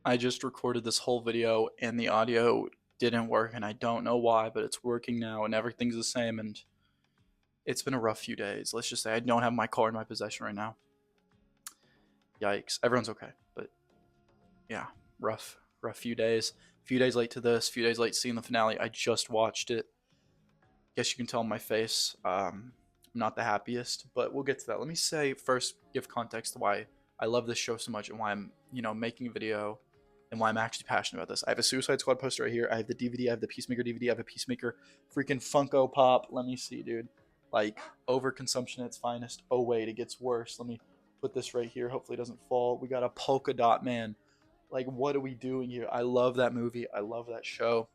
I just recorded this whole video and the audio didn't work and I don't know why, but it's working now and everything's the same and it's been a rough few days. Let's just say I don't have my car in my possession right now. Yikes. Everyone's okay, but yeah, rough few days. Few days late to this, few days late to seeing the finale. I just watched it. Guess you can tell on my face. I'm not the happiest, but we'll get to that. Let me say first, give context to why I love this show so much and why I'm, making a video and why I'm actually passionate about this. I have a Suicide Squad poster right here. I have the DVD. I have the Peacemaker DVD. I have a Peacemaker freaking Funko Pop. Let me see, dude. Like overconsumption at its finest. Oh wait, it gets worse. Let me put this right here. Hopefully it doesn't fall. We got a polka dot man. Like, what are we doing here? I love that movie. I love that show.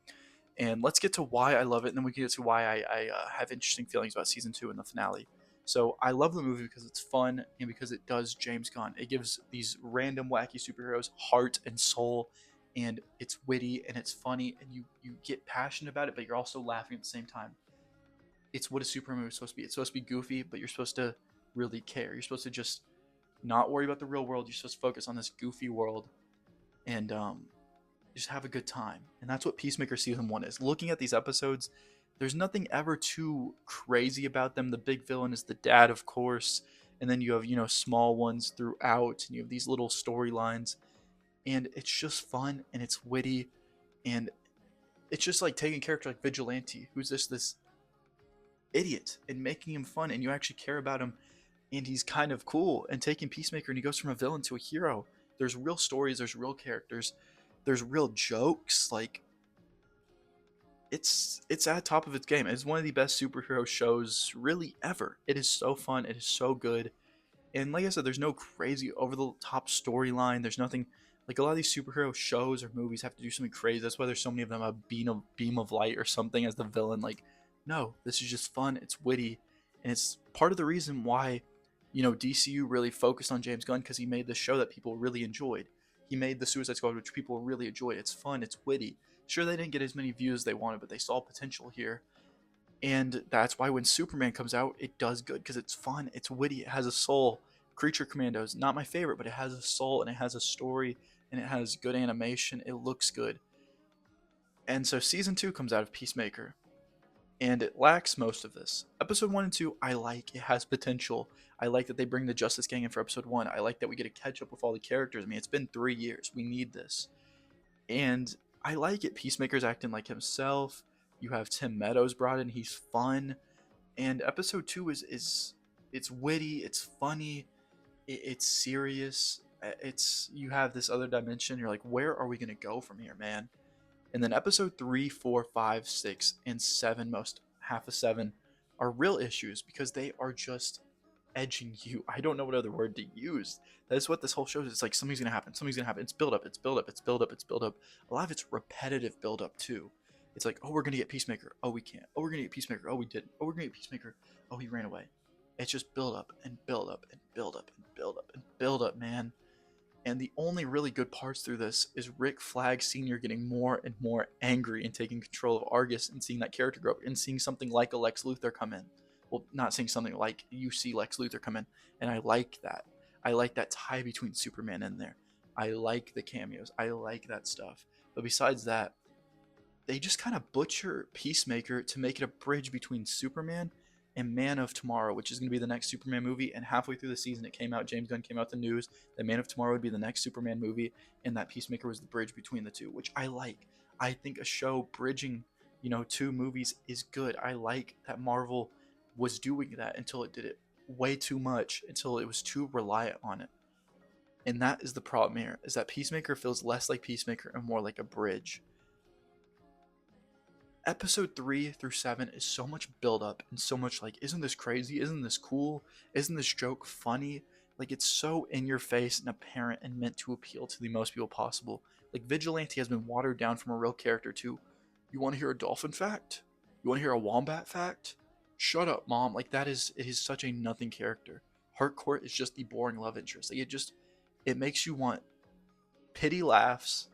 And let's get to why I love it, and then we can get to why I have interesting feelings about season two and the finale. So I love the movie because it's fun and because it does James Gunn. It gives these random wacky superheroes heart and soul, and it's witty and it's funny, and you get passionate about it, but you're also laughing at the same time. It's what a super movie is supposed to be. It's supposed to be goofy, but you're supposed to really care. You're supposed to just not worry about the real world. You're supposed to focus on this goofy world and just have a good time. And that's what Peacemaker season one is. Looking at these episodes, there's nothing ever too crazy about them. The big villain is the dad, of course, and then you have, small ones throughout, and you have these little storylines, and it's just fun and it's witty, and it's just like taking a character like Vigilante, who's just this idiot, and making him fun, and you actually care about him, and he's kind of cool, and taking Peacemaker, and he goes from a villain to a hero. There's real stories, there's real characters, there's real jokes. Like, it's at the top of its game. It's one of the best superhero shows really ever. It is so fun. It is so good. And like I said, there's no crazy over the top storyline. There's nothing like a lot of these superhero shows or movies have to do something crazy. That's why there's so many of them. A beam of light or something as the villain. Like, no, this is just fun. It's witty, and it's part of the reason why DCU really focused on James Gunn, because he made this show that people really enjoyed. He made the Suicide Squad, which people really enjoyed. It's fun. It's witty. Sure, they didn't get as many views as they wanted, but they saw potential here. And that's why when Superman comes out, it does good because it's fun, it's witty, it has a soul. Creature Commandos, not my favorite, but it has a soul and it has a story and it has good animation. It looks good. And so season two comes out of Peacemaker, and it lacks most of this. Episode 1 and 2, I like. It has potential. I like that they bring the Justice Gang in for episode 1. I like that we get to catch up with all the characters. I mean, it's been 3 years. We need this. And I like it. Peacemaker's acting like himself. You have Tim Meadows brought in. He's fun. And episode 2 is it's witty, it's funny, it's serious. It's you have this other dimension. You're like, where are we gonna go from here, man? And then episode 3, 4, 5, 6, and 7, most half of 7, are real issues because they are just edging you. I don't know what other word to use. That's what this whole show is. It's like something's gonna happen. Something's gonna happen. It's build up. It's build up. It's build up. It's build up. A lot of it's repetitive build up too. It's like, oh, we're gonna get Peacemaker. Oh, we can't. Oh, we're gonna get Peacemaker. Oh, we didn't. Oh, we're gonna get Peacemaker. Oh, he ran away. It's just build up and build up and build up and build up and build up, man. And the only really good parts through this is Rick Flag Sr. getting more and more angry and taking control of Argus and seeing that character grow up and seeing something like a Lex Luthor come in. Well, not seeing something like you see Lex Luthor come in. And I like that. I like that tie between Superman in there. I like the cameos. I like that stuff. But besides that, they just kind of butcher Peacemaker to make it a bridge between Superman and Man of Tomorrow, which is going to be the next Superman movie. And halfway through the season, it came out, James Gunn came out the news that Man of Tomorrow would be the next Superman movie, and that Peacemaker was the bridge between the two, which I like. I think a show bridging, two movies is good. I like that Marvel was doing that until it did it way too much, until it was too reliant on it. And that is the problem here, is that Peacemaker feels less like Peacemaker and more like a bridge. Episode 3 through 7 is so much build up and so much like, isn't this crazy? Isn't this cool? Isn't this joke funny? Like, it's so in your face and apparent and meant to appeal to the most people possible. Like, Vigilante has been watered down from a real character to, you want to hear a dolphin fact? You want to hear a wombat fact? Shut up, mom. Like, it is such a nothing character. Harcourt is just the boring love interest. Like, it makes you want pity laughs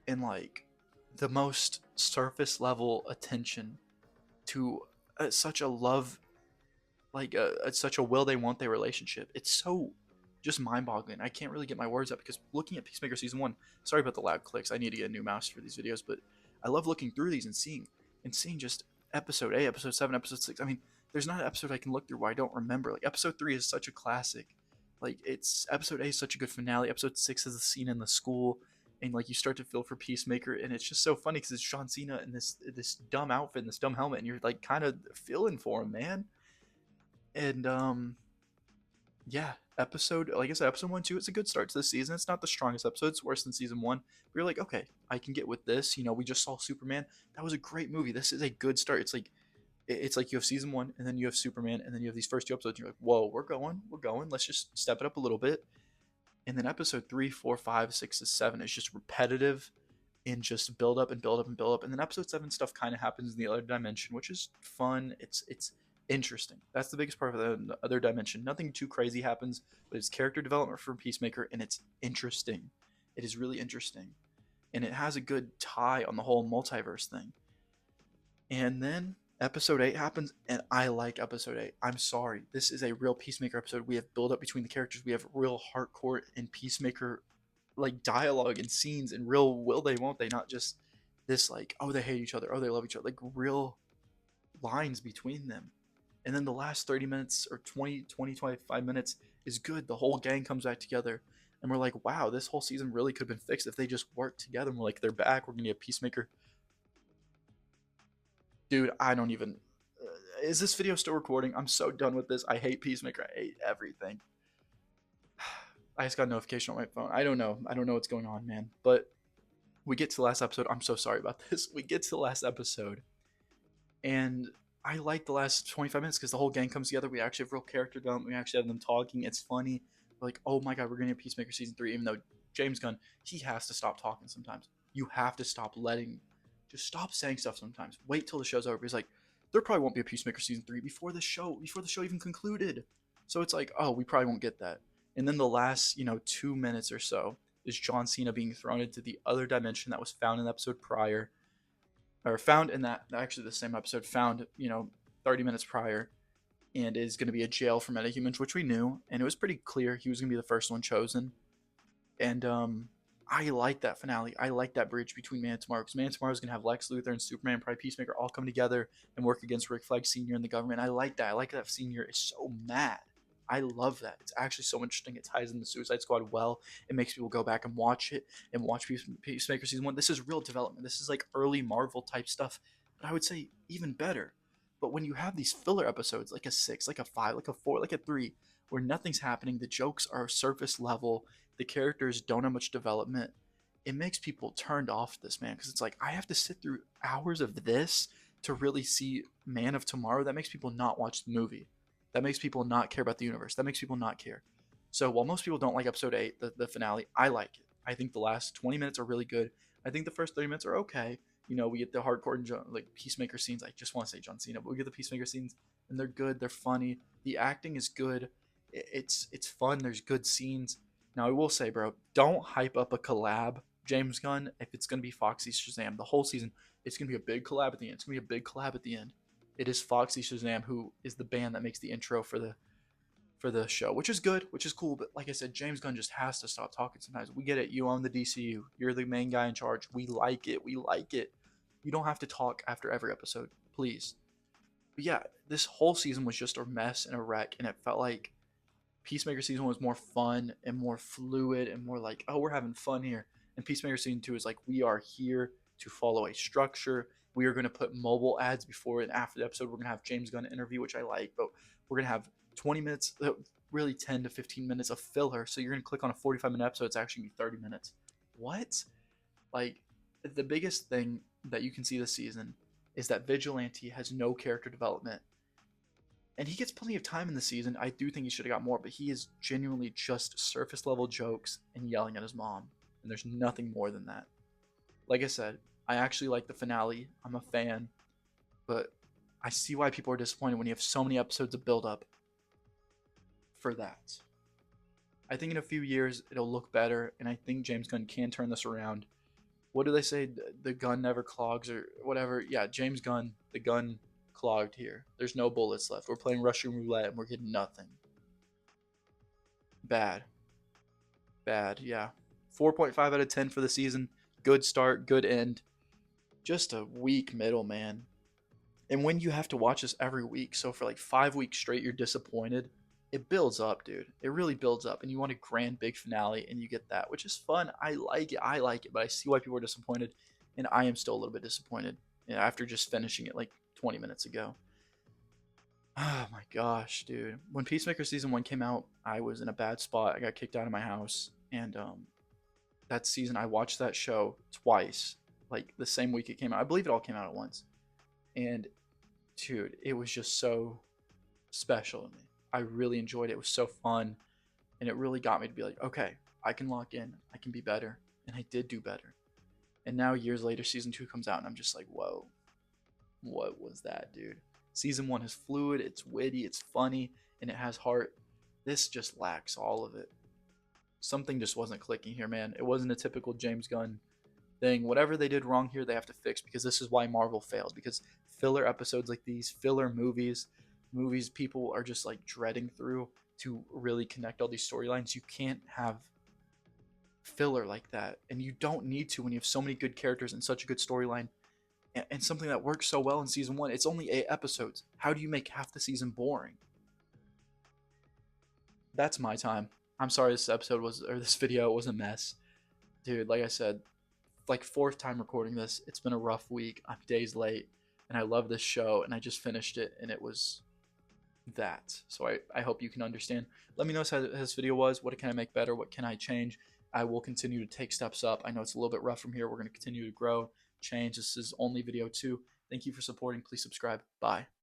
and like the most surface level attention to such a love, like such a will they want their relationship. It's so just mind-boggling. I can't really get my words out because looking at Peacemaker season 1, sorry about the loud clicks. I need to get a new mouse for these videos, but I love looking through these and seeing just episode 8, episode 7, episode 6. I mean, there's not an episode I can look through where I don't remember. Like episode 3 is such a classic. Like it's episode 8 is such a good finale. Episode 6 is the scene in the school, and like you start to feel for Peacemaker, and it's just so funny because it's John Cena in this dumb outfit and this dumb helmet, and you're like kind of feeling for him, man. And yeah, episode like I said, episode 1, 2, it's a good start to the season. It's not the strongest episode. It's worse than season 1. But you're like, okay, I can get with this. You know, we just saw Superman. That was a great movie. This is a good start. It's like you have season 1, and then you have Superman, and then you have these first 2 episodes. And you're like, whoa, we're going. Let's just step it up a little bit. And then episode 3, 4, 5, 6 to 7 is just repetitive and just build up and build up and build up. And then episode 7 stuff kind of happens in the other dimension, which is fun. It's interesting. That's the biggest part of the other dimension. Nothing too crazy happens, but it's character development for Peacemaker, and it's interesting. It is really interesting. And it has a good tie on the whole multiverse thing. And then episode 8 happens, and I like episode 8. I'm sorry. This is a real Peacemaker episode. We have build up between the characters. We have real hardcore and Peacemaker like dialogue and scenes and real will they won't they, not just this like, oh, they hate each other, oh, they love each other, like real lines between them. And then the last 30 minutes or 25 minutes is good. The whole gang comes back together, and we're like, wow, this whole season really could have been fixed if they just worked together. And we're like, they're back, we're gonna get Peacemaker. Dude, I don't even is this video still recording? I'm so done with this. I hate Peacemaker. I hate everything. I just got a notification on my phone. I don't know what's going on, man. But we get to the last episode. I'm so sorry about this. We get to the last episode, and I like the last 25 minutes because the whole gang comes together. We actually have real character development. We actually have them talking. It's funny. We're like, oh my god, we're gonna get Peacemaker season 3. Even though James Gunn, he has to stop talking sometimes. You have to stop just stop saying stuff sometimes. Wait till the show's over. He's like, there probably won't be a Peacemaker season 3 before the show even concluded. So it's like, oh, we probably won't get that. And then the last, 2 minutes or so is John Cena being thrown into the other dimension that was found in the episode prior, or found in that actually the same episode, found 30 minutes prior, and is going to be a jail for metahumans, which we knew, and it was pretty clear he was going to be the first one chosen. And I like that finale. I like that bridge between Man of Tomorrow, because Man of Tomorrow is going to have Lex Luthor and Superman, probably Peacemaker, all come together and work against Rick Flag Sr. and the government. I like that. I like that Sr. is so mad. I love that. It's actually so interesting. It ties in the Suicide Squad well. It makes people go back and watch it and watch Peacemaker season 1. This is real development. This is like early Marvel type stuff, but I would say even better. But when you have these filler episodes, like a 6, like a 5, like a 4, like a 3, where nothing's happening, the jokes are surface level, the characters don't have much development, it makes people turned off this, man, because it's like, I have to sit through hours of this to really see Man of Tomorrow. That makes people not watch the movie. That makes people not care about the universe. That makes people not care. So while most people don't like episode 8, the finale, I like it. I think the last 20 minutes are really good. I think the first 30 minutes are okay. We get the hardcore and like Peacemaker scenes. I just want to say John Cena, but we get the Peacemaker scenes, and they're good. They're funny. The acting is good. It's fun. There's good scenes. Now I will say, bro, don't hype up a collab, James Gunn, if it's gonna be Foxy Shazam the whole season. It's gonna be a big collab at the end. It's gonna be a big collab at the end. It is Foxy Shazam who is the band that makes the intro for the show, which is good, which is cool. But like I said, James Gunn just has to stop talking sometimes. We get it. You own the DCU. You're the main guy in charge. We like it. We like it. You don't have to talk after every episode, please. But yeah, this whole season was just a mess and a wreck, and it felt like Peacemaker season 1 was more fun and more fluid and more like, oh, we're having fun here. And Peacemaker season 2 is like, we are here to follow a structure. We are going to put mobile ads before and after the episode. We're going to have James Gunn interview, which I like, but we're going to have 20 minutes, really 10 to 15 minutes of filler. So you're going to click on a 45-minute episode. It's actually going to be 30 minutes. What? Like, the biggest thing that you can see this season is that Vigilante has no character development. And he gets plenty of time in the season. I do think he should have got more, but he is genuinely just surface level jokes and yelling at his mom. And there's nothing more than that. Like I said, I actually like the finale. I'm a fan. But I see why people are disappointed when you have so many episodes of build up for that. I think in a few years it'll look better, and I think James Gunn can turn this around. What do they say? The gun never clogs or whatever. Yeah, James Gunn, the gun clogged here. There's no bullets left. We're playing Russian roulette and we're getting nothing. Bad. bad. Yeah. 4.5 out of 10 for the season. Good start, good end. Just a weak middle, man. And when you have to watch this every week, so for like 5 weeks straight, you're disappointed. It builds up, dude. It really builds up, and you want a grand big finale, and you get that, which is fun. I like it. I like it, but I see why people are disappointed, and I am still a little bit disappointed after just finishing it like 20 minutes ago. Oh my gosh, dude. When Peacemaker season 1 came out, I was in a bad spot. I got kicked out of my house, and that season I watched that show twice, like the same week it came out. I believe it all came out at once. And dude, it was just so special to me. I really enjoyed it. It was so fun, and it really got me to be like, okay, I can lock in. I can be better, and I did do better. And now years later, season 2 comes out, and I'm just like, whoa, what was that, dude? Season 1 is fluid, it's witty, it's funny, and it has heart. This just lacks all of it. Something just wasn't clicking here, man. It wasn't a typical James Gunn thing. Whatever they did wrong here, they have to fix, because this is why Marvel failed. Because filler episodes like these, filler movies people are just like dreading through to really connect all these storylines. You can't have filler like that, and you don't need to when you have so many good characters and such a good storyline, and something that works so well in season 1. It's only 8 episodes. How do you make half the season boring? That's my time. I'm sorry this video was a mess, dude. Like I said, like fourth time recording this. It's been a rough week. I'm days late, and I love this show, and I just finished it, and it was that. So I hope you can understand. Let me know how this video was. What can I make better? What can I change? I will continue to take steps up. I know it's a little bit rough from here. We're going to continue to grow, change. This is only video 2. Thank you for supporting. Please subscribe. Bye.